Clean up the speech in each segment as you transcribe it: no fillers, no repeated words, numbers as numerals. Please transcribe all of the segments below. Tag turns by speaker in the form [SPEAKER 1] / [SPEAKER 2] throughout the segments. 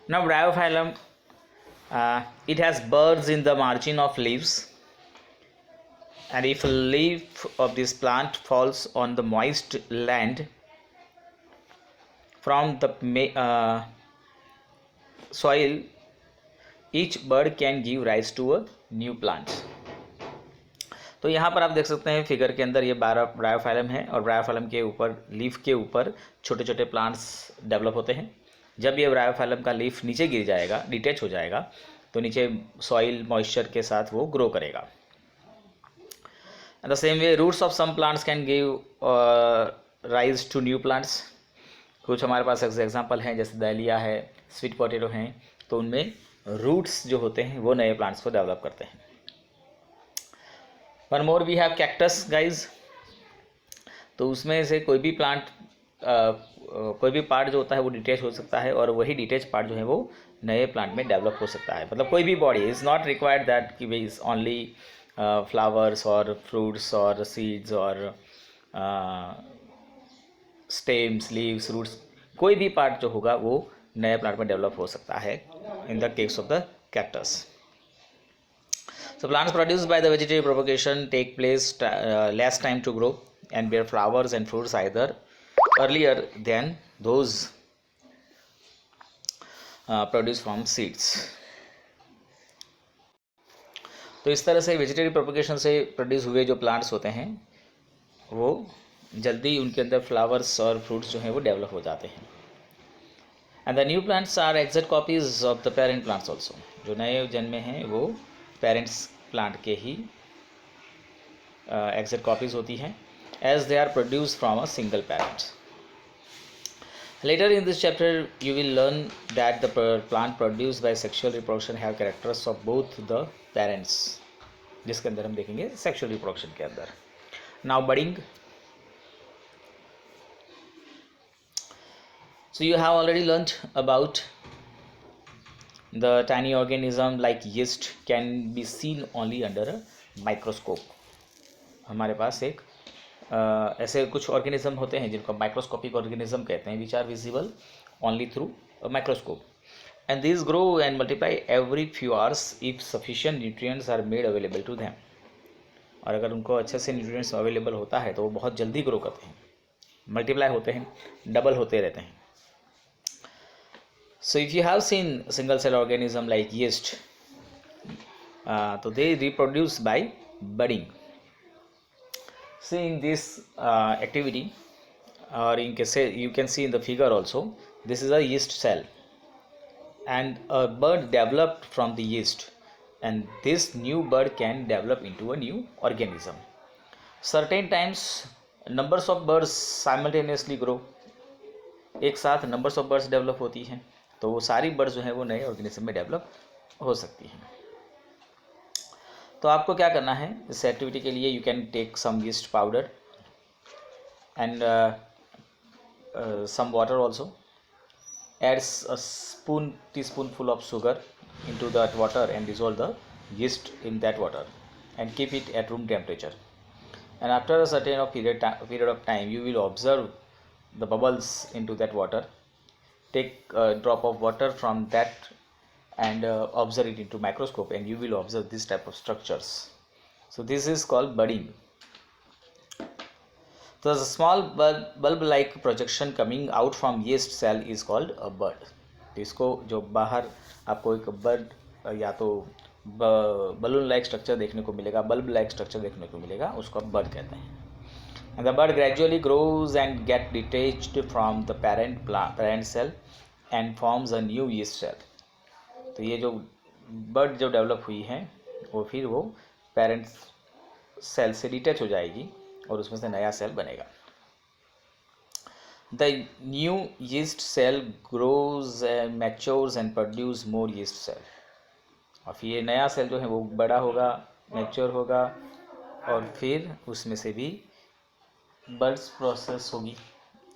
[SPEAKER 1] Now bryophyllum, it has buds in the margin of leaves, and if a leaf of this plant falls on the moist land from the soil, each bud can give rise to a new plant. तो यहाँ पर आप देख सकते हैं figure के अंदर ये ब्रायोफाइलम है, और ब्रायोफाइलम के ऊपर, लीफ के ऊपर छोटे छोटे प्लांट्स डेवलप होते हैं. जब ये ब्रायोफाइलम का लीफ नीचे गिर जाएगा, डिटेच हो जाएगा, तो नीचे सॉइल मॉइस्चर के साथ वो ग्रो करेगा. The same way roots of some plants can give rise to new plants. कुछ हमारे पास एग्जाम्पल हैं, जैसे दहलिया है, स्वीट पोटैटो हैं, तो उनमें रूट्स जो होते हैं वो नए प्लांट्स को डेवलप करते हैं. One more we have cactus guys. तो उसमें से कोई भी प्लांट, कोई भी पार्ट जो होता है वो डिटेच हो सकता है, और वही डिटेच पार्ट जो है वो नए प्लांट में डेवलप हो सकता है. मतलब कोई भी body is not required that कि वे इज़ ओनली फ्लावर्स और फ्रूट्स और सीड्स और स्टेम्स, लीव्स, रूट्स, कोई भी पार्ट जो होगा वो नए प्लांट में डेवलप हो सकता है in the case of the cactus. So plants produced by the vegetative propagation take place less time to grow and bear flowers and fruits either earlier than those produced from seeds. तो इस तरह से vegetative propagation से produce हुए जो plants होते हैं वो जल्दी उनके अंदर फ्लावर्स और फ्रूट्स जो हैं वो डेवलप हो जाते हैं. And the new plants are exact copies of the parent plants also. जो नए जन्मे हैं वो पेरेंट्स प्लांट के ही एग्जैक्ट कॉपीज होती हैं, as they are produce from a single parent. Later in this chapter you will learn that the plant produce by sexual reproduction have characters of both the parents, जिसके अंदर हम देखेंगे sexual reproduction के अंदर. Now budding. So you have already learnt about the tiny organism like yeast can be seen only under a microscope. हमारे पास एक ऐसे कुछ ऑर्गेनिज्म होते हैं जिनको माइक्रोस्कोपिक ऑर्गेनिज्म कहते हैं, which are visible only through a microscope, and this grow and multiply every few hours if sufficient nutrients are made available to them. और अगर उनको अच्छे से न्यूट्रिएंट्स अवेलेबल होता है तो वो बहुत जल्दी ग्रो करते हैं, मल्टीप्लाई होते हैं, डबल होते रहते हैं. So if you have seen single cell organism like yeast, so they reproduce by budding. See in this activity, or you can see in the figure also, this is a yeast cell, and a bud developed from the yeast, and this new bud can develop into a new organism. Certain times numbers of birds simultaneously grow. एक साथ numbers of birds develop होती हैं, तो वो सारी birds जो है वो नए ऑर्गेनिज्म में डेवलप हो सकती हैं. तो आपको क्या करना है इस एक्टिविटी के लिए, you can take some yeast powder and some water also, adds a teaspoonful of sugar into that water and dissolve the yeast in that water and keep it at room temperature. And after a certain period of time you will observe the bubbles into that water. Take a drop of water from that and observe it into microscope, and you will observe this type of structures. So this is called budding. So the small bulb like projection coming out from yeast cell is called a bud. तो इसको जो बाहर आपको एक bird या तो balloon like structure देखने को मिलेगा, बल्ब लाइक स्ट्रक्चर देखने को मिलेगा, उसको आप बर्ड कहते हैं. And the bud gradually grows and get detached from the parent cell and forms a new yeast cell. तो ये जो बर्ड जो डेवलप हुई है वो फिर वो पेरेंट सेल से डिटैच हो जाएगी और उसमें से नया सेल बनेगा. The new yeast cell grows and matures and produce more yeast cell. और फिर ये नया सेल जो है वो बड़ा होगा, मैच्योर होगा, और फिर उसमें से भी बर्ड्स प्रोसेस होगी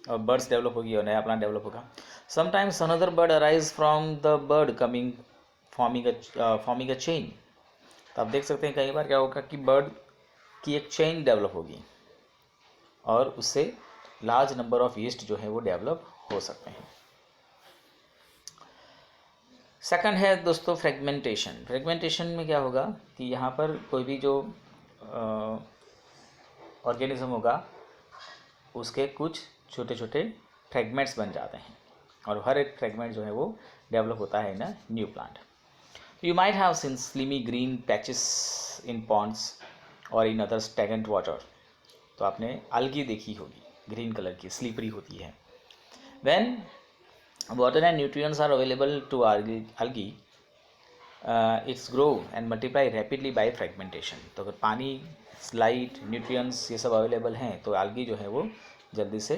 [SPEAKER 1] और बर्ड्स डेवलप होगी और नया प्लांट डेवलप होगा. Sometimes another bird arise from the bird coming forming a chain. तो आप देख सकते हैं कई बार क्या होगा कि बर्ड की एक चेन डेवलप होगी और उससे लार्ज नंबर ऑफ यीस्ट जो है वो डेवलप हो सकते हैं. सेकंड है दोस्तों फ्रेगमेंटेशन। फ्रेगमेंटेशन में क्या होगा कि यहाँ पर कोई भी जो ऑर्गेनिज्म होगा उसके कुछ छोटे छोटे फ्रेगमेंट्स बन जाते हैं और हर एक फ्रेगमेंट जो है वो डेवलप होता है in a new plant. You might have seen slimy green patches in ponds और इन अदर स्टैगनेंट वाटर। तो आपने अलगी देखी होगी, ग्रीन कलर की, स्लीपरी होती है। When water and nutrients are available to algae, it's grow and multiply rapidly by fragmentation। तो अगर पानी, लाइट, न्यूट्रिएंट्स ये सब अवेलेबल हैं तो algae जो है वो जल्दी से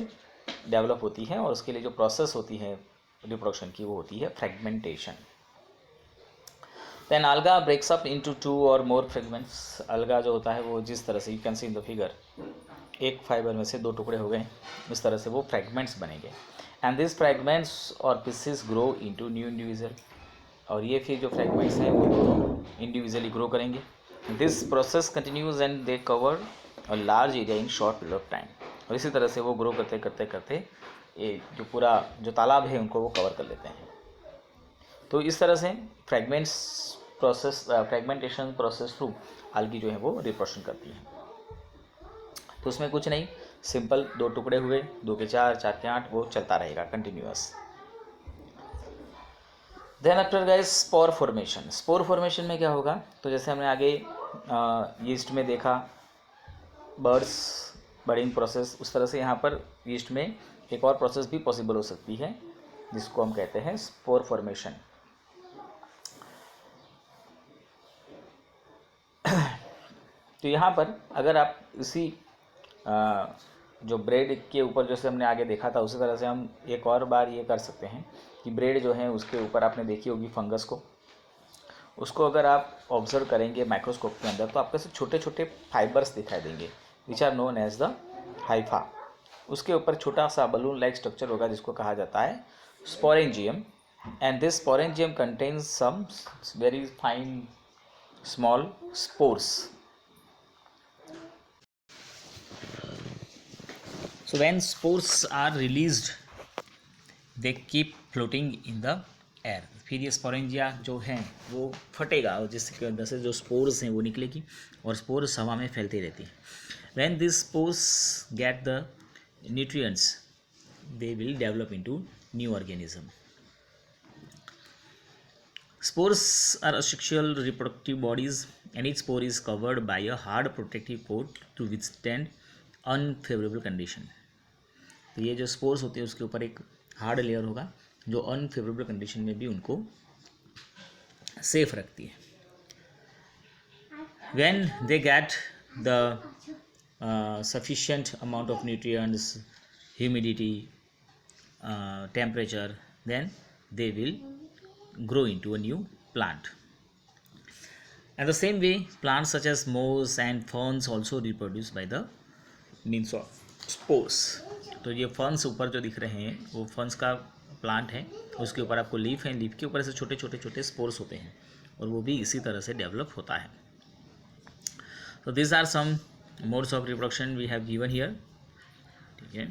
[SPEAKER 1] डेवलप होती है और उसके लिए जो प्रोसेस होती है रिप्रोडक्शन की वो होती है fragmentation. Then alga breaks up into 2 or more fragments। alga जो होता है वो जिस तरह से, you can see in the figure, एक फाइबर में से 2 टुकड़े हो गए, इस तरह से वो फ्रेगमेंट्स बनेंगे। एंड दिस फ्रेगमेंट्स और pieces grow into new individual. और ये फिर जो फ्रेगमेंट्स हैं वो दोनों इंडिविजुअली ग्रो करेंगे। This process continues and they cover a large area in short period of time. और इसी तरह से वो ग्रो करते करते करते ये जो पूरा जो तालाब है उनको वो कवर कर लेते हैं। तो इस तरह से फ्रेगमेंटेशन प्रोसेस थ्रू algae जो है वो रिप्रोडक्शन करती है। तो उसमें कुछ नहीं, सिंपल 2 टुकड़े हुए, 2 के 4, 4 के 8, वो चलता रहेगा continuous. Then after guys spore formation. Spore formation में क्या होगा, तो जैसे हमने आगे यीस्ट में देखा बर्ड्स बर्डिंग प्रोसेस, उस तरह से यहाँ पर यीस्ट में एक और प्रोसेस भी पॉसिबल हो सकती है जिसको हम कहते हैं स्पोर फॉर्मेशन। तो यहाँ पर अगर आप इसी जो ब्रेड के ऊपर जैसे हमने आगे देखा था उसी तरह से हम एक और बार ये कर सकते हैं कि ब्रेड जो है उसके ऊपर आपने देखी होगी फंगस को, उसको अगर आप ऑब्जर्व करेंगे माइक्रोस्कोप के अंदर तो आपको ऐसे छोटे छोटे फाइबर्स दिखाई देंगे which are known as the hypha. उसके ऊपर छोटा सा बलून लाइक स्ट्रक्चर होगा जिसको कहा जाता है sporangium. And this sporangium contains some very fine small spores. So when spores are released, they keep floating in the air। फिर ये स्पोरेंजिया जो हैं वो फटेगा और जिसके अंदर से जो स्पोर्स हैं वो निकलेगी और स्पोर्स हवा में फैलती रहती है। When these spores get the nutrients, they will develop into new organism। Spores are asexual reproductive bodies and each spore is covered by a hard protective coat to withstand unfavourable condition. तो ये जो spores होते हैं उसके ऊपर एक hard layer होगा जो अनफेवरेबल कंडीशन में भी उनको सेफ रखती है। When they get the sufficient amount of nutrients, humidity, temperature, then they will grow into a new plant। And the same way plants such as moss and ferns also reproduce by the means of spores। तो ये ferns ऊपर जो दिख रहे हैं वो ferns का plant है, उसके ऊपर आपको लीफ है, लीफ के ऊपर से छोटे छोटे छोटे स्पोर्स होते हैं और वो भी इसी तरह से डेवलप होता है। तो this are some modes of reproduction we have given here. ठीक है।